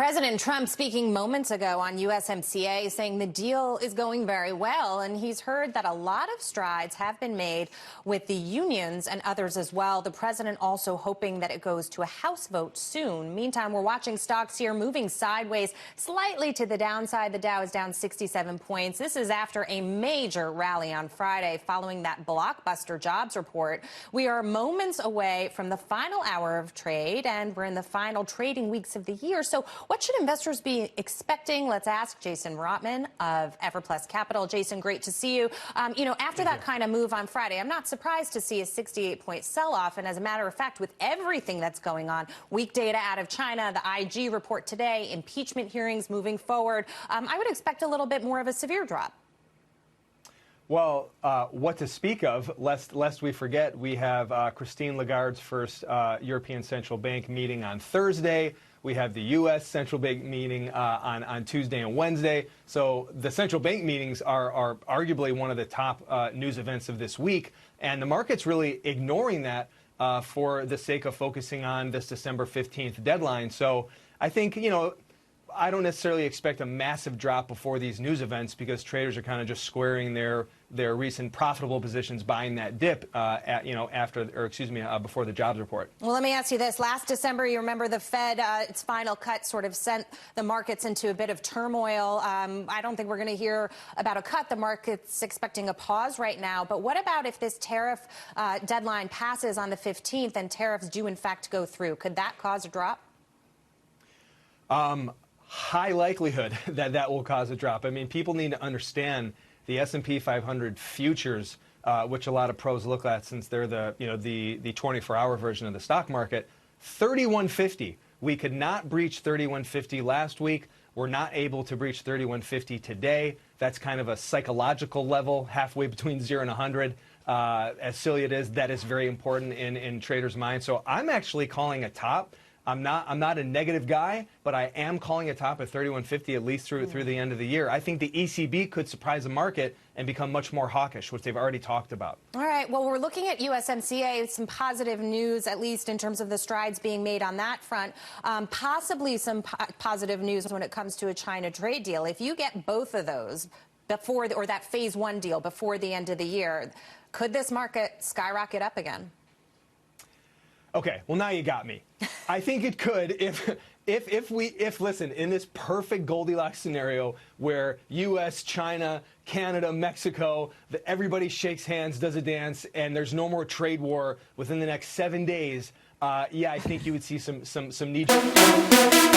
President Trump speaking moments ago on USMCA, saying the deal is going very well, and he's heard that a lot of strides have been made with the unions and others as well. The president also hoping that it goes to a House vote soon. Meantime, we're watching stocks here moving sideways, slightly to the downside. The Dow is down 67 points. This is after a major rally on Friday following that blockbuster jobs report. We are moments away from the final hour of trade, and we're in the final trading weeks of the year. So what should investors be expecting? Let's ask Jason Rotman of Everplus Capital. Jason, great to see you. After that kind of move on Friday, I'm not surprised to see a 68-point sell-off. And as a matter of fact, with everything that's going on, weak data out of China, the IG report today, impeachment hearings moving forward, I would expect a little bit more of a severe drop. Well, what to speak of, lest we forget, we have Christine Lagarde's first European Central Bank meeting on Thursday. We have the U.S. Central Bank meeting on Tuesday and Wednesday. So the central bank meetings are arguably one of the top news events of this week. And the market's really ignoring that for the sake of focusing on this December 15th deadline. So I think, I don't necessarily expect a massive drop before these news events because traders are kind of just squaring their recent profitable positions buying that dip before the jobs report. Well, let me ask you this. Last December, you remember the Fed, its final cut sort of sent the markets into a bit of turmoil. I don't think we're going to hear about a cut. The market's expecting a pause right now. But what about if this tariff deadline passes on the 15th and tariffs do in fact go through? Could that cause a drop? High likelihood that will cause a drop. I mean, people need to understand the S&P 500 futures, which a lot of pros look at since they're the 24-hour version of the stock market. 3150. We could not breach 3150 last week. We're not able to breach 3150 today. That's kind of a psychological level, halfway between 0 and 100. As silly it is, that is very important in traders' minds. So I'm actually calling a top. I'm not a negative guy, but I am calling a top at 3150 at least through the end of the year. I think the ECB could surprise the market and become much more hawkish, which they've already talked about. All right. Well, we're looking at USMCA, some positive news, at least in terms of the strides being made on that front. Possibly some positive news when it comes to a China trade deal. If you get both of those before, or that phase one deal before the end of the year, could this market skyrocket up again? Okay, well, now you got me. I think it could if listen, in this perfect Goldilocks scenario where U.S., China, Canada, Mexico, everybody shakes hands, does a dance, and there's no more trade war within the next 7 days, yeah, I think you would see some knee-jerk.